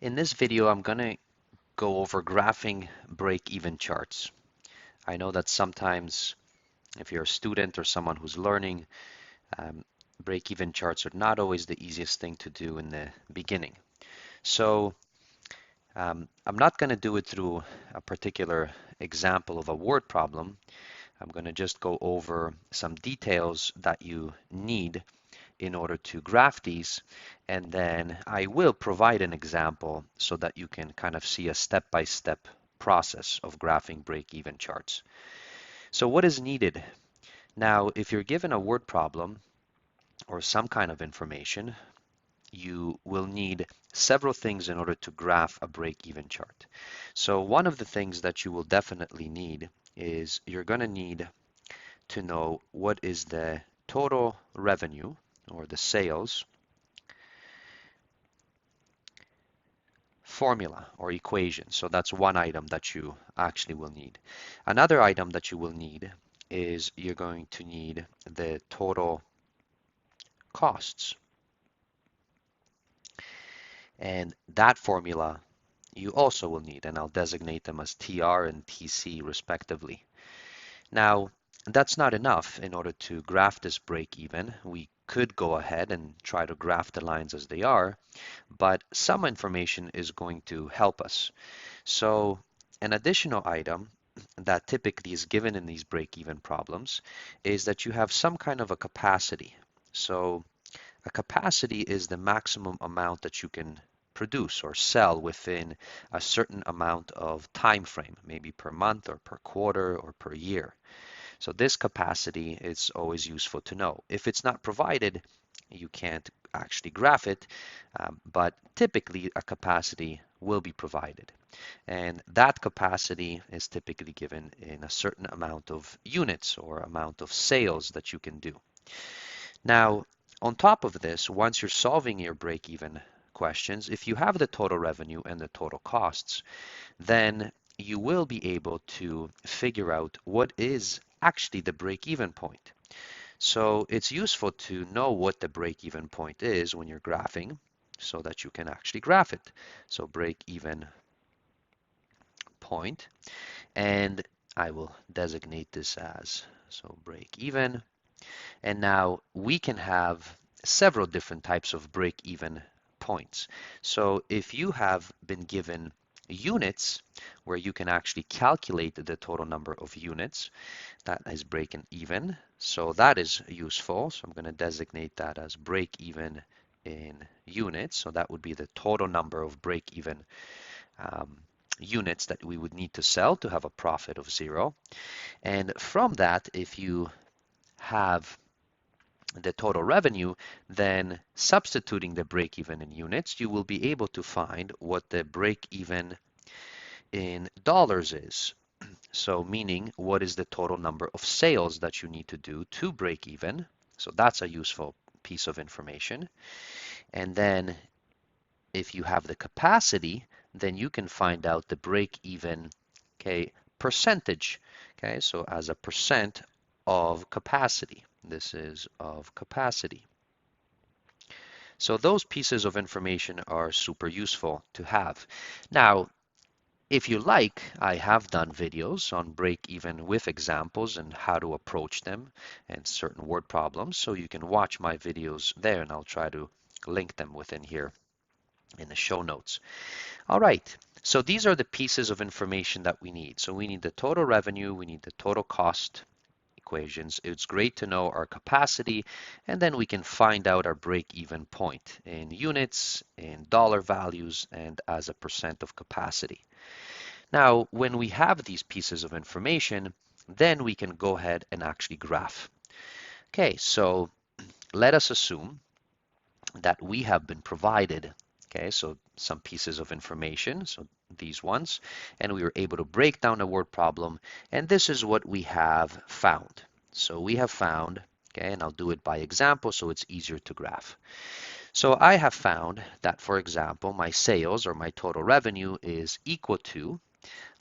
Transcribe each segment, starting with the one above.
In this video, I'm going to go over graphing break-even charts. I know that sometimes if you're a student or someone who's learning, um, break-even charts are not always the easiest thing to do in the beginning. So I'm not going to do it through a particular example of a word problem. I'm going to just go over some details that you need in order to graph these, and then I will provide an example so that you can kind of see a step-by-step process of graphing break-even charts. So what is needed? Now, if you're given a word problem or some kind of information, you will need several things in order to graph a break-even chart. So one of the things that you will definitely need is you're going to need to know what is the total revenue or the sales formula or equation. So that's one item that you actually will need. Another item that you will need is you're going to need the total costs. And that formula you also will need, and I'll designate them as TR and TC respectively. Now, that's not enough in order to graph this break even. We could go ahead and try to graph the lines as they are, but some information is going to help us. So an additional item that typically is given in these break-even problems is that you have some kind of a capacity. So a capacity is the maximum amount that you can produce or sell within a certain amount of time frame, maybe per month or per quarter or per year. So this capacity is always useful to know. If it's not provided, you can't actually graph it, but typically a capacity will be provided. And that capacity is typically given in a certain amount of units or amount of sales that you can do. Now, on top of this, once you're solving your break-even questions, if you have the total revenue and the total costs, then you will be able to figure out what is actually the break-even point. So it's useful to know what the break-even point is when you're graphing so that you can actually graph it. So break-even point, and I will designate this as so break-even. And now we can have several different types of break-even points. So if you have been given units where you can actually calculate the total number of units, that is breaking even. So that is useful. So I'm going to designate that as break even in units. So that would be the total number of break even units that we would need to sell to have a profit of 0. And from that, if you have the total revenue, then substituting the break even in units, you will be able to find what the break even in dollars is. So meaning what is the total number of sales that you need to do to break even. So that's a useful piece of information. And then if you have the capacity, then you can find out the break even, okay, percentage. Okay, so as a percent of capacity. This is of capacity. So those pieces of information are super useful to have. Now, if you like, I have done videos on break-even with examples and how to approach them and certain word problems, so you can watch my videos there, and I'll try to link them within here in the show notes. All right, so these are the pieces of information that we need. So we need the total revenue, we need the total cost equations. It's great to know our capacity, and then we can find out our break-even point in units, in dollar values, and as a percent of capacity. Now, when we have these pieces of information, then we can go ahead and actually graph. Okay, so let us assume that we have been provided, okay, so some pieces of information, so these ones, and we were able to break down a word problem, and this is what we have found. So we have found, okay, and I'll do it by example so it's easier to graph. So I have found that, for example, my sales or my total revenue is equal to,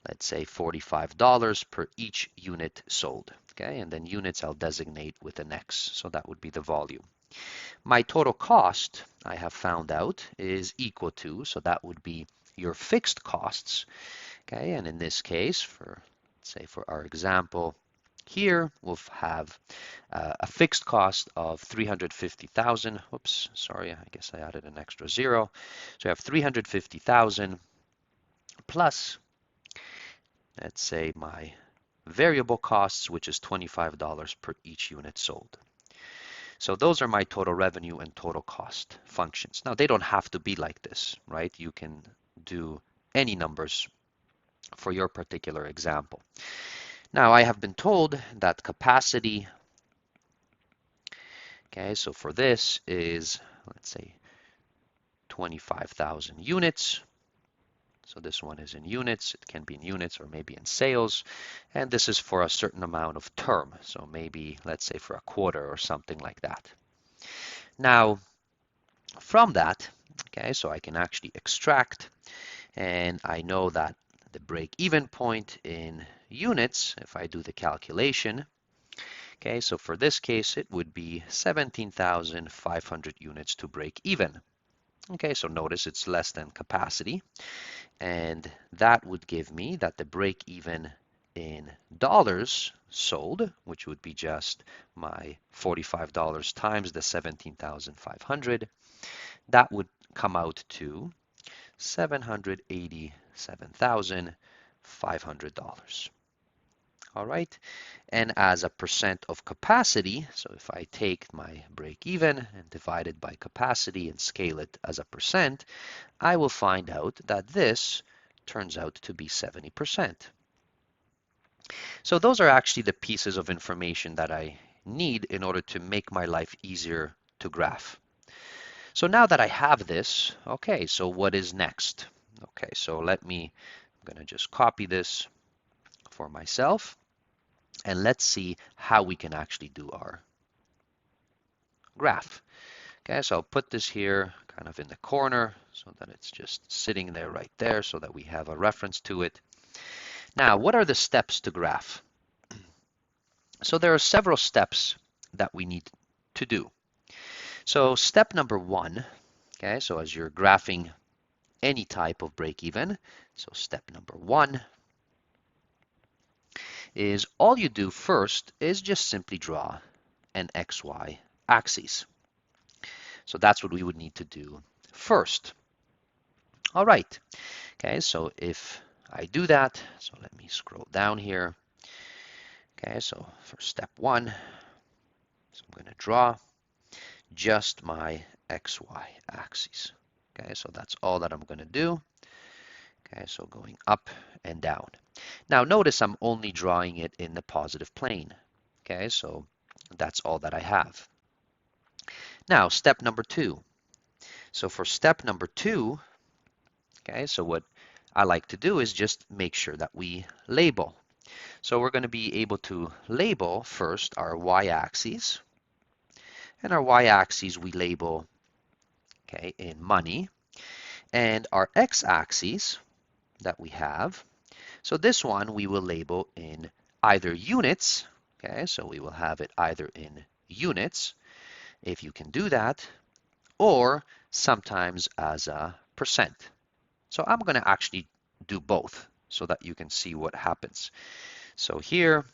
let's say, $45 per each unit sold. Okay, and then units I'll designate with an X, so that would be the volume. My total cost, I have found out, is equal to, so that would be your fixed costs. Okay, and in this case, for say for our example here, we'll have a fixed cost of 350,000. Whoops, sorry, I guess I added an extra zero. So I have 350,000 plus, let's say, my variable costs, which is $25 per each unit sold. So those are my total revenue and total cost functions. Now, they don't have to be like this, right? You can do any numbers for your particular example. Now, I have been told that capacity, okay, so for this is, let's say, 25,000 units. So this one is in units. It can be in units or maybe in sales. And this is for a certain amount of term. So maybe, let's say, for a quarter or something like that. Now, from that, okay, so I can actually extract, and I know that the break-even point in units, if I do the calculation, okay, so for this case, it would be 17,500 units to break even. Okay, so notice it's less than capacity, and that would give me that the break even in dollars sold, which would be just my $45 times the 17,500, that would come out to $787,500. All right, and as a percent of capacity, so if I take my break even and divide it by capacity and scale it as a percent, I will find out that this turns out to be 70%. So those are actually the pieces of information that I need in order to make my life easier to graph. So now that I have this, okay, so what is next? Okay, so I'm going to just copy this for myself. And let's see how we can actually do our graph. Okay, so I'll put this here kind of in the corner so that it's just sitting there right there so that we have a reference to it. Now, what are the steps to graph? So there are several steps that we need to do. So step number one, okay, so as you're graphing any type of break-even, so step number one is all you do first is just simply draw an XY axis. So that's what we would need to do first. All right. Okay, so if I do that, so let me scroll down here. Okay, so for step one, so I'm going to draw just my XY axis. Okay, so that's all that I'm going to do. Okay, so going up and down. Now notice I'm only drawing it in the positive plane. Okay, so that's all that I have. Now step number two. So for step number two, okay, so what I like to do is just make sure that we label. So we're going to be able to label first our y-axis. And our y-axis we label, okay, in money. And our x-axis that we have, so this one we will label in either units, okay, so we will have it either in units, if you can do that, or sometimes as a percent. So I'm going to actually do both so that you can see what happens. So here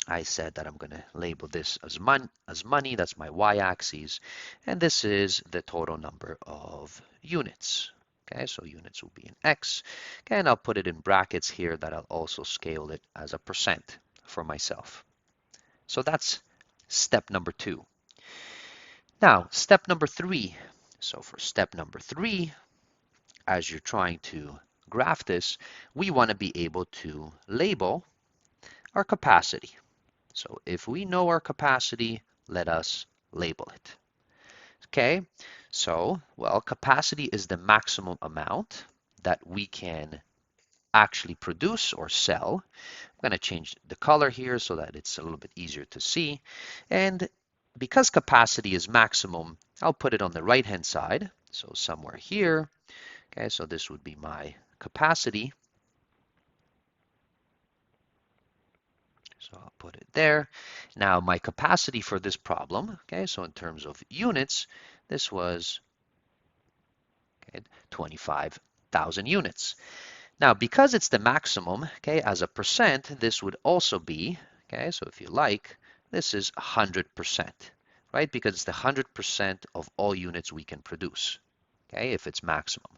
I said that I'm going to label this as money, that's my y-axis, and this is the total number of units. Okay, so units will be in X. Okay, and I'll put it in brackets here that I'll also scale it as a percent for myself. So that's step number two. Now, step number three. So for step number three, as you're trying to graph this, we want to be able to label our capacity. So if we know our capacity, let us label it. Okay, so, well, capacity is the maximum amount that we can actually produce or sell. I'm going to change the color here so that it's a little bit easier to see. And because capacity is maximum, I'll put it on the right-hand side. So somewhere here. Okay, so this would be my capacity. So I'll put it there. Now my capacity for this problem, okay, so in terms of units, this was 25,000 units. Now, because it's the maximum, okay, as a percent, this would also be, okay, so if you like, this is 100%, right? Because it's the 100% of all units we can produce, okay, if it's maximum.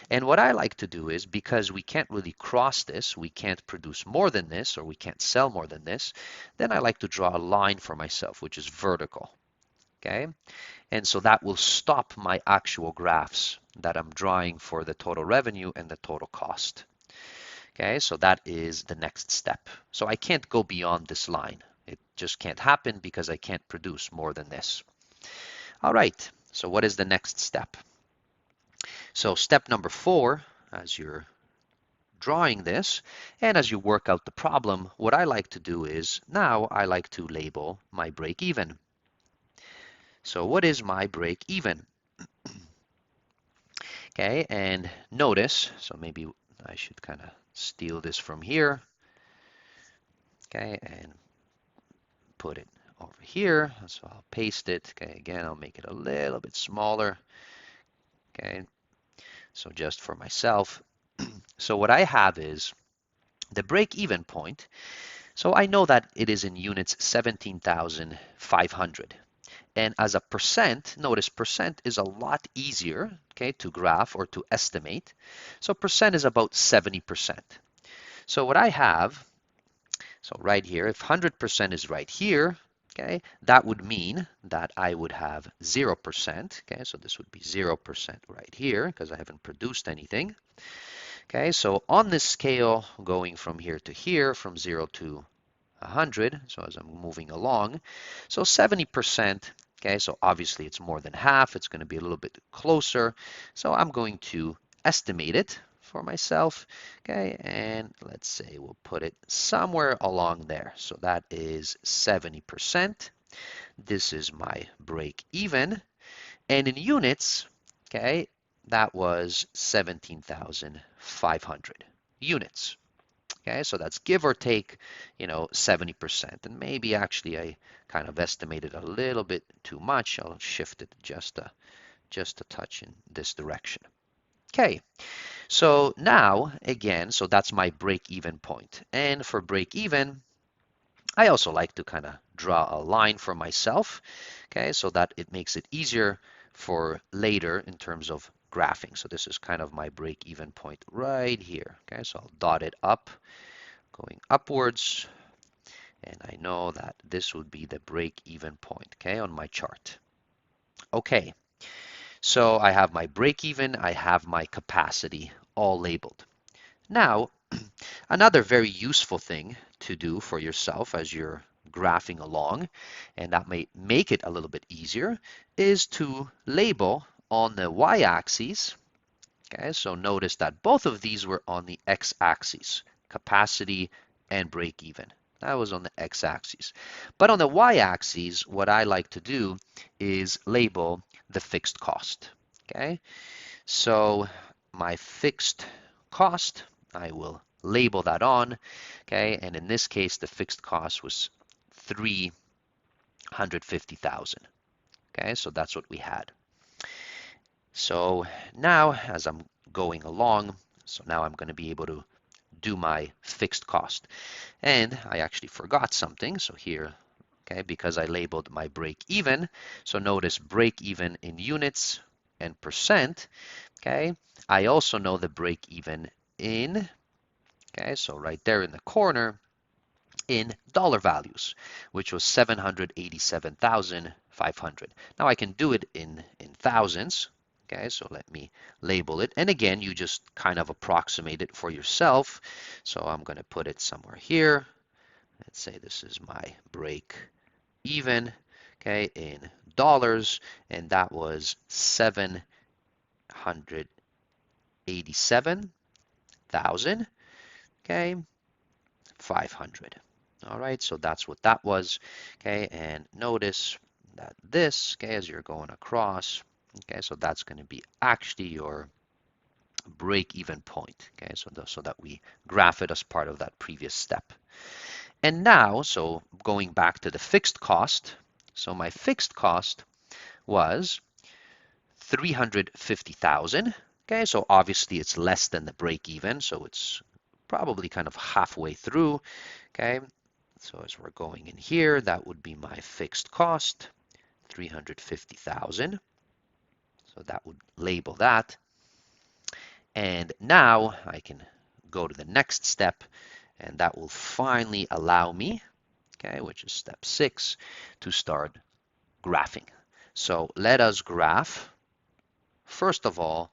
And what I like to do is, because we can't really cross this, we can't produce more than this, or we can't sell more than this, then I like to draw a line for myself, which is vertical, okay? And so that will stop my actual graphs that I'm drawing for the total revenue and the total cost. Okay, so that is the next step. So I can't go beyond this line. It just can't happen because I can't produce more than this. All right, so what is the next step? So step number 4, as you're drawing this and as you work out the problem, what I like to do is now I like to label my break even. So what is my break even? Okay, and notice, so maybe I should kind of steal this from here, okay, and put it over here. So I'll paste it. Okay, again, I'll make it a little bit smaller. Okay, so just for myself. So what I have is the break-even point. So I know that it is in units 17,500. And as a percent, notice percent is a lot easier, okay, to graph or to estimate. So percent is about 70%. So what I have, so right here, if 100% is right here, okay, that would mean that I would have 0%. Okay, so this would be 0% right here because I haven't produced anything. Okay, so on this scale going from here to here, from 0 to 100, so as I'm moving along, so 70%, okay, so obviously it's more than half, it's going to be a little bit closer, so I'm going to estimate it for myself, okay, and let's say we'll put it somewhere along there, so that is 70%. This is my break even, and in units, okay, that was 17,500 units. Okay, so that's give or take, 70%. And maybe actually I kind of estimated a little bit too much. I'll shift it just a touch in this direction. Okay, so now again, so that's my break-even point. And for break-even, I also like to kind of draw a line for myself, okay, so that it makes it easier for later in terms of graphing. So this is kind of my break-even point right here. Okay, so I'll dot it up, going upwards, and I know that this would be the break-even point, okay, on my chart. Okay, so I have my break-even, I have my capacity all labeled. Now, another very useful thing to do for yourself as you're graphing along, and that may make it a little bit easier, is to label on the y-axis. Okay, so notice that both of these were on the x-axis, capacity and break-even. That was on the x-axis. But on the y-axis, what I like to do is label the fixed cost. Okay, so my fixed cost, I will label that on. Okay, and in this case, the fixed cost was 350,000. Okay, so that's what we had. So now as I'm going along, so now I'm going to be able to do my fixed cost. And I actually forgot something. So here, okay, because I labeled my break even. So notice break even in units and percent. Okay, I also know the break even in, okay, so right there in the corner in dollar values, which was 787,500. Now I can do it in thousands. Okay, so let me label it. And again, you just kind of approximate it for yourself. So I'm going to put it somewhere here. Let's say this is my break even, okay, in dollars, and that was 787,000, okay, 500. All right, so that's what that was, okay, and notice that this, okay, as you're going across, okay, so that's going to be actually your break-even point, okay, so that we graph it as part of that previous step. And now, so going back to the fixed cost, so my fixed cost was 350,000. Okay, so obviously it's less than the break even, so it's probably kind of halfway through. Okay, so as we're going in here, that would be my fixed cost, 350,000. So that would label that. And now I can go to the next step, and that will finally allow me, okay, which is step 6, to start graphing. So let us graph, first of all,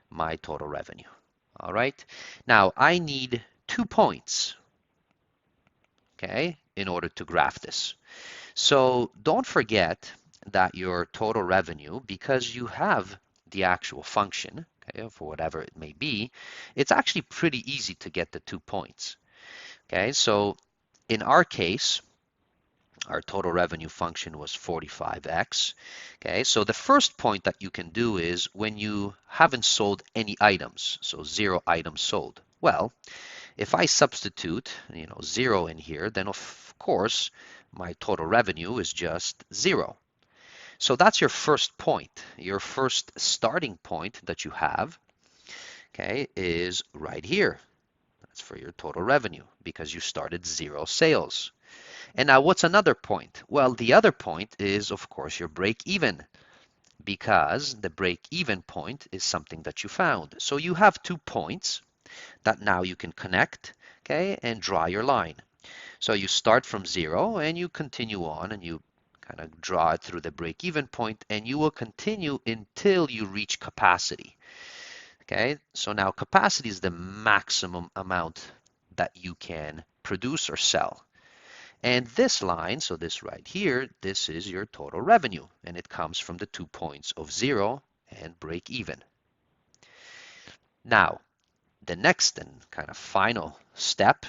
my total revenue. All right. Now I need 2 points, okay, in order to graph this. So don't forget that your total revenue, because you have the actual function, okay, for whatever it may be, it's actually pretty easy to get the 2 points. Okay, so in our case, our total revenue function was 45x. Okay, so the first point that you can do is when you haven't sold any items, so 0 items sold. Well, if I substitute, 0 in here, then of course my total revenue is just 0. So that's your first point. Your first starting point that you have, okay, is right here. That's for your total revenue because you started 0 sales. And now what's another point? Well, the other point is, of course, your break even, because the break even point is something that you found. So you have 2 points that now you can connect, okay, and draw your line. So you start from 0 and you continue on and you kind of draw it through the break even point, and you will continue until you reach capacity. Okay, so now capacity is the maximum amount that you can produce or sell. And this line, so this right here, this is your total revenue, and it comes from the 2 points of 0 and break even. Now, the next and kind of final step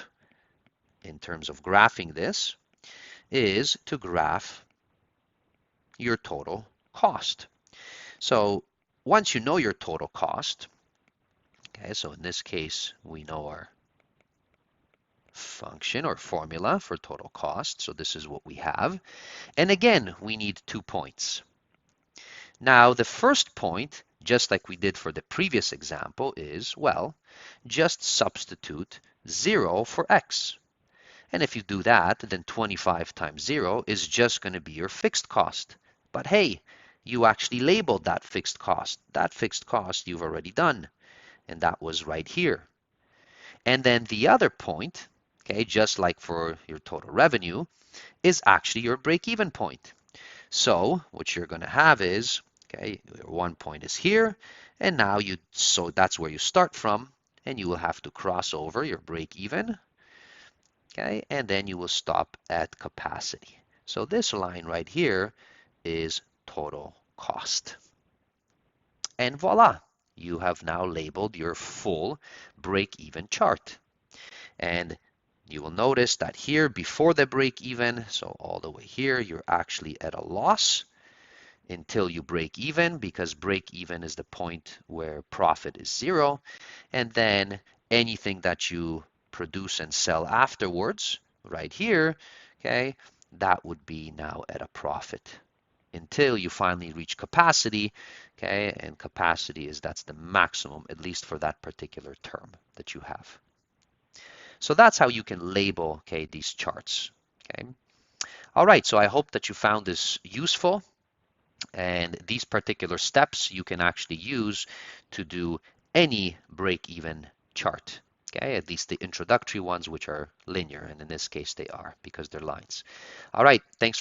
in terms of graphing this is to graph your total cost. So once you know your total cost, okay, so in this case, we know our function or formula for total cost. So this is what we have. And again, we need 2 points. Now, the first point, just like we did for the previous example, is, well, just substitute 0 for x. And if you do that, then 25 times 0 is just going to be your fixed cost. But hey, you actually labeled that fixed cost. That fixed cost you've already done, and that was right here. And then the other point, okay, just like for your total revenue, is actually your break-even point. So what you're going to have is, okay, your 1 point is here, and now so that's where you start from, and you will have to cross over your break-even, okay, and then you will stop at capacity. So this line right here is total cost. And voila, you have now labeled your full break-even chart. And you will notice that here before the break even, so all the way here, you're actually at a loss until you break even, because break even is the point where profit is 0. And then anything that you produce and sell afterwards, right here, okay, that would be now at a profit until you finally reach capacity, okay, and capacity that's the maximum, at least for that particular term that you have. So that's how you can label, okay, these charts, okay. All right, so I hope that you found this useful, and these particular steps you can actually use to do any break-even chart, okay, at least the introductory ones, which are linear, and in this case they are because they're lines. All right, thanks.